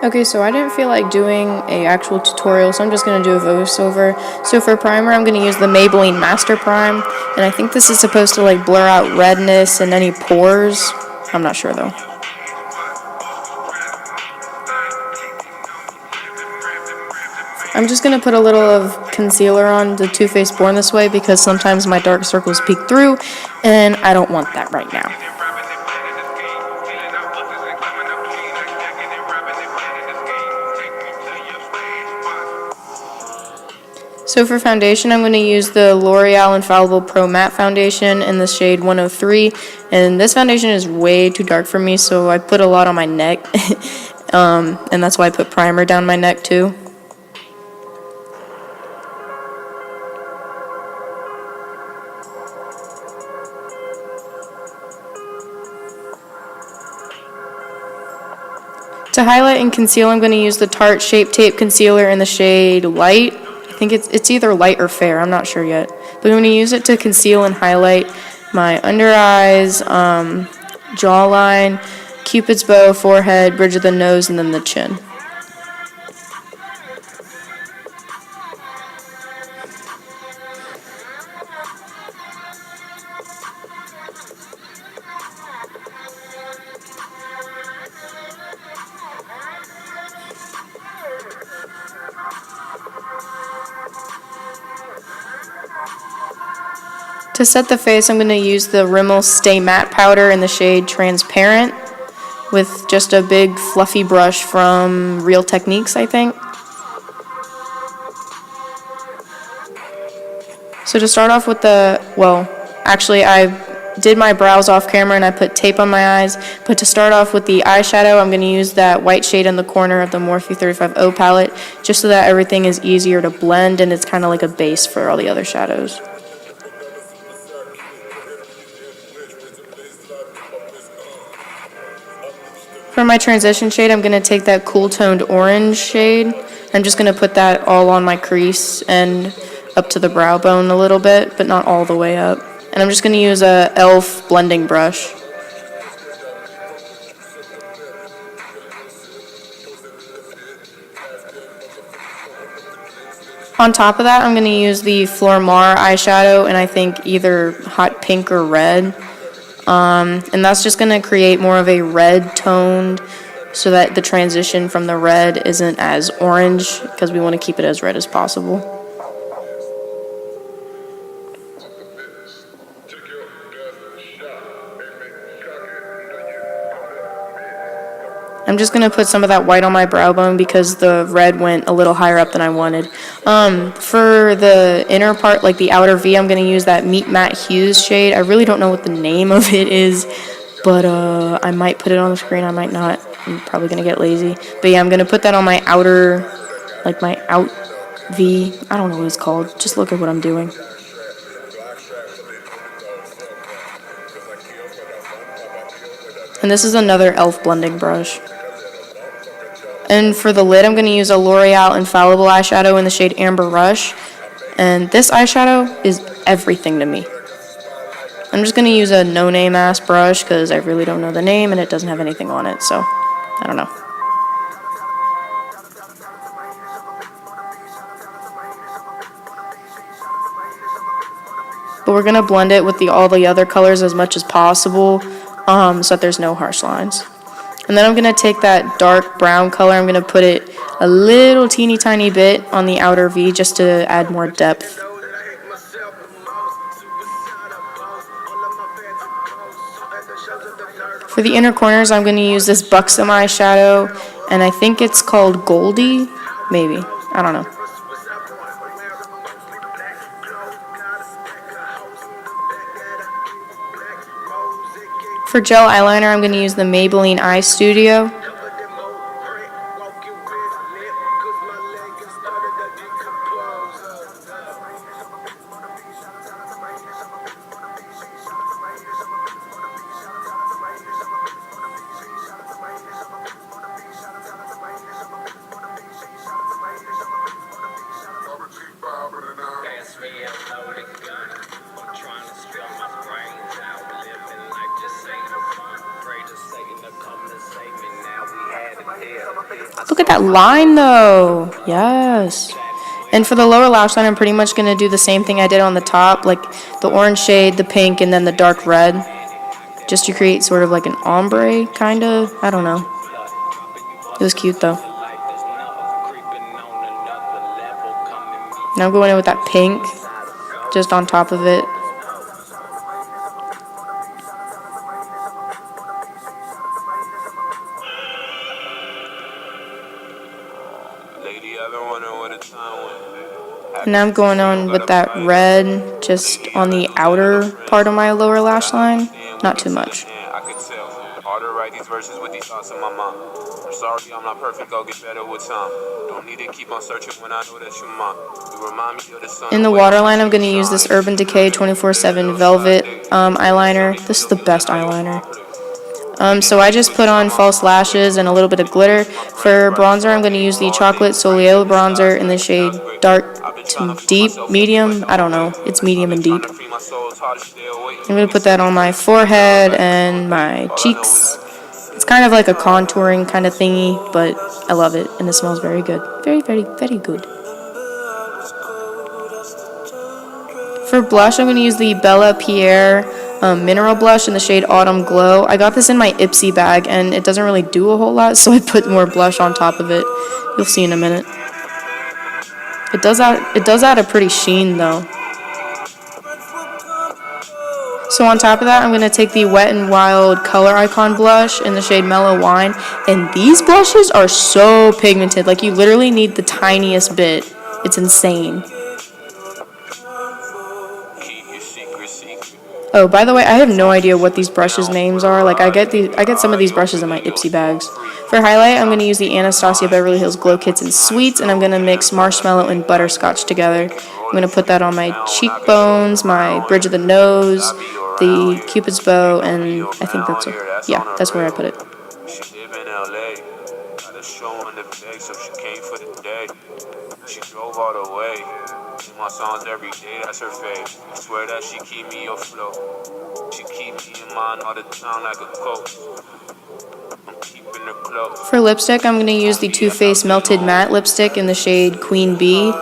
Okay, so I didn't feel like doing a actual tutorial, so I'm just going to do a voiceover. So for primer, I'm going to use the Maybelline Master Prime, and I think this is supposed to like blur out redness and any pores. I'm not sure though. I'm just going to put a little of concealer on the Too Faced Born This Way because sometimes my dark circles peek through, and I don't want that right now. So for foundation, I'm going to use the L'Oreal Infallible Pro Matte Foundation in the shade 103. And this foundation is way too dark for me, so I put a lot on my neck. And that's why I put primer down my neck too. To highlight and conceal, I'm going to use the Tarte Shape Tape Concealer in the shade Light. I think it's either light or fair, I'm not sure yet. But I'm going to use it to conceal and highlight my under eyes, jawline, Cupid's bow, forehead, bridge of the nose, and then the chin. To set the face, I'm going to use the Rimmel Stay Matte Powder in the shade Transparent with just a big fluffy brush from Real Techniques, I think. So to start off with actually I did my brows off camera and I put tape on my eyes, but to start off with the eyeshadow, I'm going to use that white shade in the corner of the Morphe 35O palette, just so that everything is easier to blend and it's kind of like a base for all the other shadows. For my transition shade, I'm going to take that cool toned orange shade. I'm just going to put that all on my crease and up to the brow bone a little bit, but not all the way up. And I'm just going to use a e.l.f. blending brush. On top of that, I'm going to use the Flormar eyeshadow, and I think either hot pink or red. And that's just going to create more of a red toned so that the transition from the red isn't as orange because we want to keep it as red as possible. I'm just going to put some of that white on my brow bone because the red went a little higher up than I wanted. For the inner part, like the outer V, I'm going to use that Meet Matte Hues shade. I really don't know what the name of it is, but I might put it on the screen, I might not. I'm probably going to get lazy. But yeah, I'm going to put that on my outer, like my out V. I don't know what it's called. Just look at what I'm doing. And this is another e.l.f. blending brush. And for the lid, I'm going to use a L'Oreal Infallible eyeshadow in the shade Amber Rush. And this eyeshadow is everything to me. I'm just going to use a no-name ass brush because I really don't know the name and it doesn't have anything on it, so I don't know. But we're going to blend it with all the other colors as much as possible so that there's no harsh lines. And then I'm going to take that dark brown color, I'm going to put it a little teeny tiny bit on the outer V just to add more depth. For the inner corners, I'm going to use this Buxom eyeshadow, and I think it's called Goldie, maybe, I don't know. For gel eyeliner, I'm going to use the Maybelline Eye Studio. Look at that line, though. Yes. And for the lower lash line, I'm pretty much going to do the same thing I did on the top, like the orange shade, the pink, and then the dark red, just to create sort of like an ombre, kind of. I don't know. It was cute, though. Now I'm going in with that pink, just on top of it. And now I'm going on with that red, just on the outer part of my lower lash line. Not too much. These verses with these thoughts in my mind. I'm sorry I'm not perfect, I'll get better with time. Don't need to keep on searching when I know that you're mine. You remind me of the sun. In the waterline, I'm going to use this Urban Decay 24/7 Velvet eyeliner. This is the best eyeliner. So I just put on false lashes and a little bit of glitter. For bronzer, I'm going to use the Chocolate Soleil bronzer in the shade Dark to Deep, Medium. I don't know. It's medium and deep. I'm going to put that on my forehead and my cheeks. It's kind of like a contouring kind of thingy, but I love it, and it smells very good. Very, very, very good. For blush, I'm going to use the Bella Pierre mineral blush in the shade Autumn Glow. I got this in my Ipsy bag, and it doesn't really do a whole lot, so I put more blush on top of it. You'll see in a minute. It does add a pretty sheen, though. So on top of that, I'm going to take the Wet n Wild Color Icon blush in the shade Mellow Wine. And these blushes are so pigmented. Like, you literally need the tiniest bit. It's insane. Oh, by the way, I have no idea what these brushes' names are. Like, I get some of these brushes in my Ipsy bags. For highlight, I'm going to use the Anastasia Beverly Hills Glow Kits and Sweets, and I'm going to mix marshmallow and butterscotch together. I'm going to put that on my cheekbones, my bridge of the nose, the Cupid's bow, and I think that's where I put it. She drove all the way. My songs every day, that's her fave. Swear that she keep me afloat. She keep me in mind all the time like a coach. I'm keeping her close. For lipstick, I'm going to use the Too Faced Melted Matte lipstick in the shade Queen Bee.